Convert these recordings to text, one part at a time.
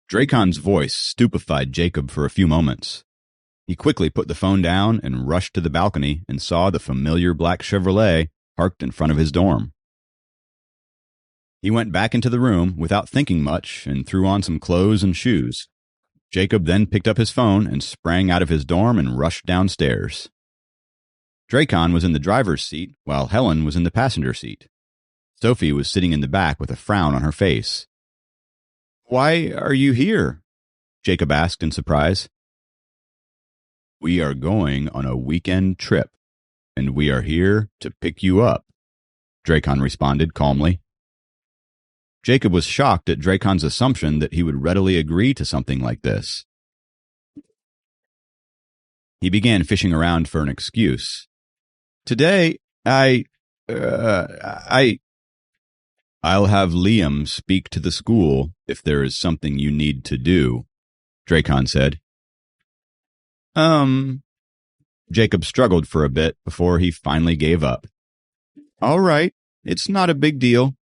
Drakon's voice stupefied Jacob for a few moments. He quickly put the phone down and rushed to the balcony and saw the familiar black Chevrolet parked in front of his dorm. He went back into the room without thinking much and threw on some clothes and shoes. Jacob then picked up his phone and sprang out of his dorm and rushed downstairs. Drakon was in the driver's seat while Helen was in the passenger seat. Sophie was sitting in the back with a frown on her face. "Why are you here?" Jacob asked in surprise. "We are going on a weekend trip, and we are here to pick you up," Drakon responded calmly. Jacob was shocked at Drakon's assumption that he would readily agree to something like this. He began fishing around for an excuse. "Today, I'll have Liam speak to the school if there is something you need to do," Drakon said. Jacob struggled for a bit before he finally gave up. "All right, it's not a big deal.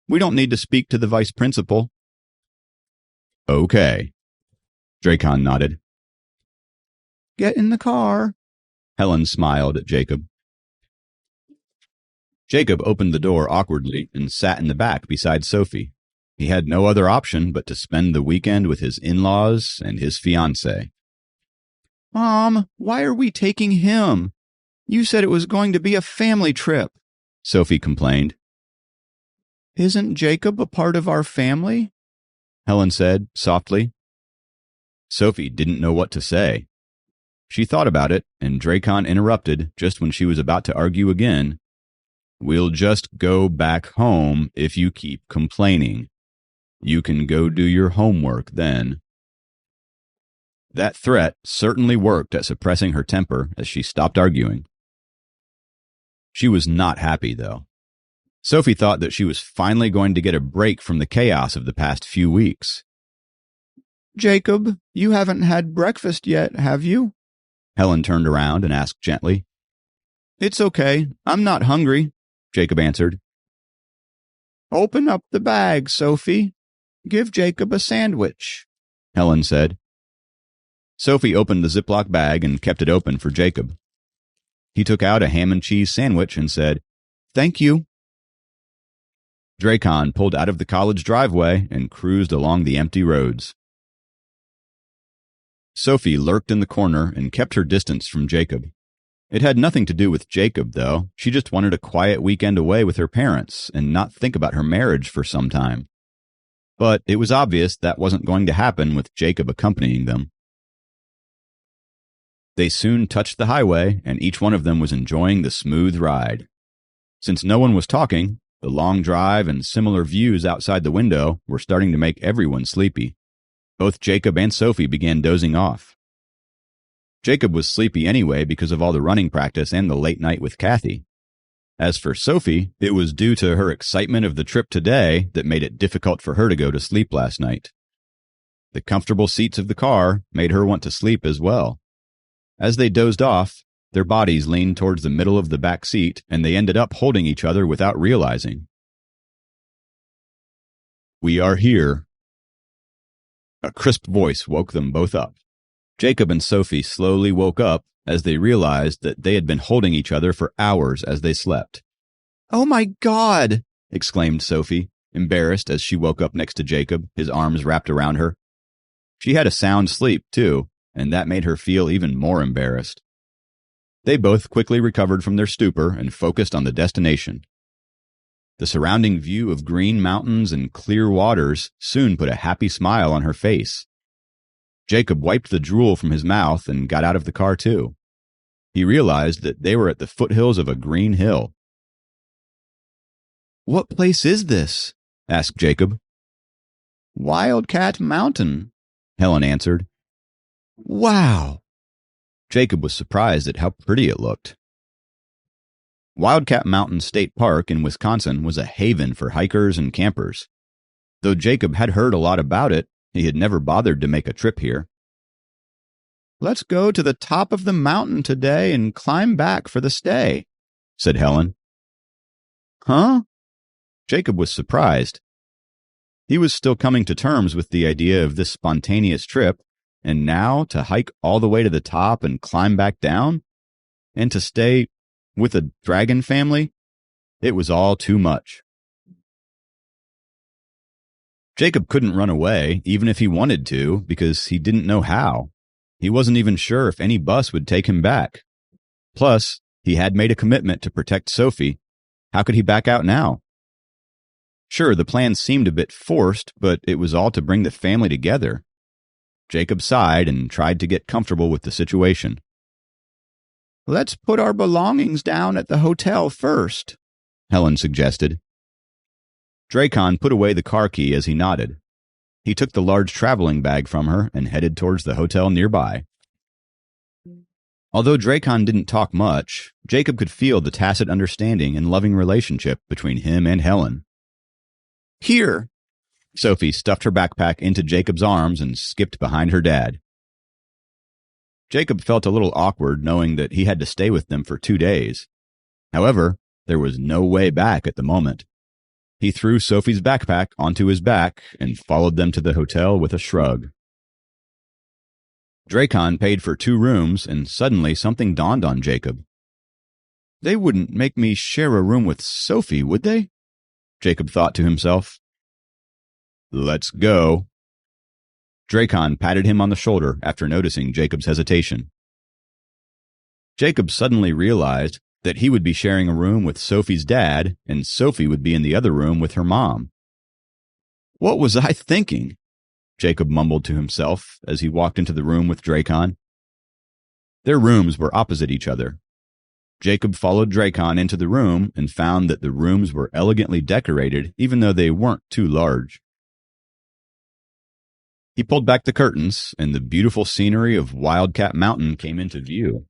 We don't need to speak to the vice principal." "Okay," Drakon nodded. "Get in the car." Helen smiled at Jacob. Jacob opened the door awkwardly and sat in the back beside Sophie. He had no other option but to spend the weekend with his in-laws and his fiancée. "Mom, why are we taking him? You said it was going to be a family trip," Sophie complained. "Isn't Jacob a part of our family?" Helen said softly. Sophie didn't know what to say. She thought about it, and Drakon interrupted just when she was about to argue again. "We'll just go back home if you keep complaining. You can go do your homework then." That threat certainly worked at suppressing her temper as she stopped arguing. She was not happy, though. Sophie thought that she was finally going to get a break from the chaos of the past few weeks. "Jacob, you haven't had breakfast yet, have you?" Helen turned around and asked gently. "It's okay. I'm not hungry," Jacob answered. "Open up the bag, Sophie. Give Jacob a sandwich," Helen said. Sophie opened the Ziploc bag and kept it open for Jacob. He took out a ham and cheese sandwich and said, "Thank you." Drakon pulled out of the college driveway and cruised along the empty roads. Sophie lurked in the corner and kept her distance from Jacob. It had nothing to do with Jacob, though. She just wanted a quiet weekend away with her parents and not think about her marriage for some time. But it was obvious that wasn't going to happen with Jacob accompanying them. They soon touched the highway, and each one of them was enjoying the smooth ride. Since no one was talking, the long drive and similar views outside the window were starting to make everyone sleepy. Both Jacob and Sophie began dozing off. Jacob was sleepy anyway because of all the running practice and the late night with Kathy. As for Sophie, it was due to her excitement of the trip today that made it difficult for her to go to sleep last night. The comfortable seats of the car made her want to sleep as well. As they dozed off, their bodies leaned towards the middle of the back seat, and they ended up holding each other without realizing. "We are here." A crisp voice woke them both up. Jacob and Sophie slowly woke up as they realized that they had been holding each other for hours as they slept. "Oh my God!" exclaimed Sophie, embarrassed as she woke up next to Jacob, his arms wrapped around her. She had a sound sleep, too, and that made her feel even more embarrassed. They both quickly recovered from their stupor and focused on the destination. The surrounding view of green mountains and clear waters soon put a happy smile on her face. Jacob wiped the drool from his mouth and got out of the car, too. He realized that they were at the foothills of a green hill. "What place is this?" asked Jacob. "Wildcat Mountain," Helen answered. "Wow!" Jacob was surprised at how pretty it looked. Wildcat Mountain State Park in Wisconsin was a haven for hikers and campers. Though Jacob had heard a lot about it, he had never bothered to make a trip here. "Let's go to the top of the mountain today and climb back for the stay," said Helen. "Huh?" Jacob was surprised. He was still coming to terms with the idea of this spontaneous trip, and now to hike all the way to the top and climb back down, and to stay with a dragon family, it was all too much. Jacob couldn't run away, even if he wanted to, because he didn't know how. He wasn't even sure if any bus would take him back. Plus, he had made a commitment to protect Sophie. How could he back out now? Sure, the plan seemed a bit forced, but it was all to bring the family together. Jacob sighed and tried to get comfortable with the situation. "Let's put our belongings down at the hotel first," Helen suggested. Drakon put away the car key as he nodded. He took the large traveling bag from her and headed towards the hotel nearby. Although Drakon didn't talk much, Jacob could feel the tacit understanding and loving relationship between him and Helen. "Here!" Sophie stuffed her backpack into Jacob's arms and skipped behind her dad. Jacob felt a little awkward knowing that he had to stay with them for 2 days. However, there was no way back at the moment. He threw Sophie's backpack onto his back and followed them to the hotel with a shrug. Drakon paid for 2 rooms, and suddenly something dawned on Jacob. They wouldn't make me share a room with Sophie, would they? Jacob thought to himself. "Let's go." Drakon patted him on the shoulder after noticing Jacob's hesitation. Jacob suddenly realized that he would be sharing a room with Sophie's dad, and Sophie would be in the other room with her mom. "What was I thinking?" Jacob mumbled to himself as he walked into the room with Drakon. Their rooms were opposite each other. Jacob followed Drakon into the room and found that the rooms were elegantly decorated, even though they weren't too large. He pulled back the curtains, and the beautiful scenery of Wildcat Mountain came into view.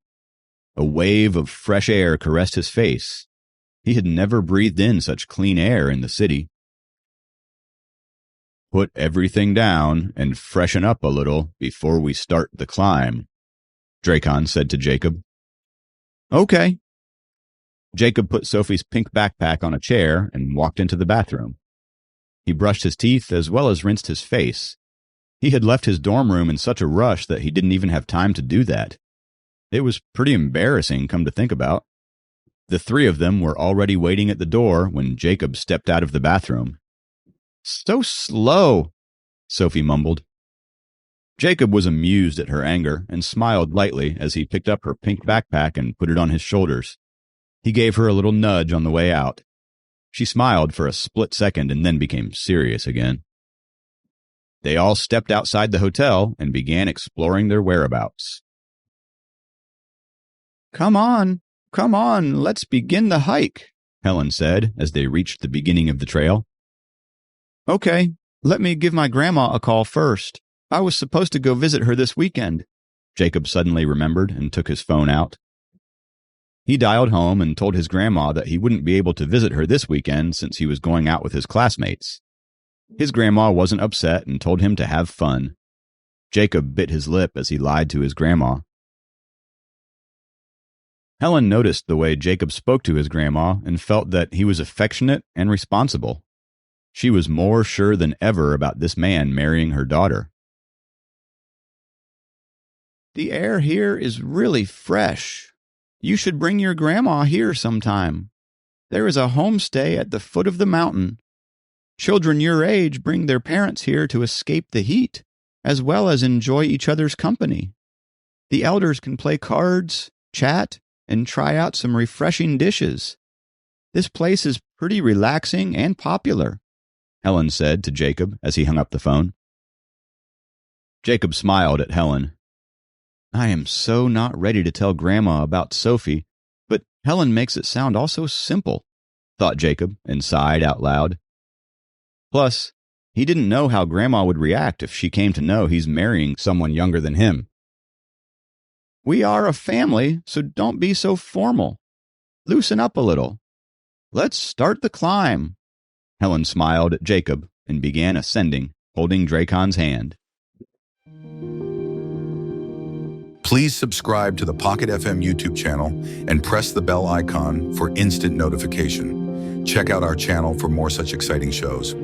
A wave of fresh air caressed his face. He had never breathed in such clean air in the city. "Put everything down and freshen up a little before we start the climb," Drakon said to Jacob. "Okay." Jacob put Sophie's pink backpack on a chair and walked into the bathroom. He brushed his teeth as well as rinsed his face. He had left his dorm room in such a rush that he didn't even have time to do that. It was pretty embarrassing, come to think about. The 3 of them were already waiting at the door when Jacob stepped out of the bathroom. "So slow," Sophie mumbled. Jacob was amused at her anger and smiled lightly as he picked up her pink backpack and put it on his shoulders. He gave her a little nudge on the way out. She smiled for a split second and then became serious again. They all stepped outside the hotel and began exploring their whereabouts. Come on, let's begin the hike," Helen said as they reached the beginning of the trail. "Okay, let me give my grandma a call first. I was supposed to go visit her this weekend," Jacob suddenly remembered and took his phone out. He dialed home and told his grandma that he wouldn't be able to visit her this weekend since he was going out with his classmates. His grandma wasn't upset and told him to have fun. Jacob bit his lip as he lied to his grandma. Helen noticed the way Jacob spoke to his grandma and felt that he was affectionate and responsible. She was more sure than ever about this man marrying her daughter. "The air here is really fresh. You should bring your grandma here sometime. There is a homestay at the foot of the mountain. Children your age bring their parents here to escape the heat, as well as enjoy each other's company. The elders can play cards, chat, and try out some refreshing dishes. This place is pretty relaxing and popular," Helen said to Jacob as he hung up the phone. Jacob smiled at Helen. "I am so not ready to tell Grandma about Sophie, but Helen makes it sound all so simple," thought Jacob and sighed out loud. Plus, he didn't know how Grandma would react if she came to know he's marrying someone younger than him. "We are a family, so don't be so formal. Loosen up a little. Let's start the climb." Helen smiled at Jacob and began ascending, holding Drakon's hand. Please subscribe to the Pocket FM YouTube channel and press the bell icon for instant notification. Check out our channel for more such exciting shows.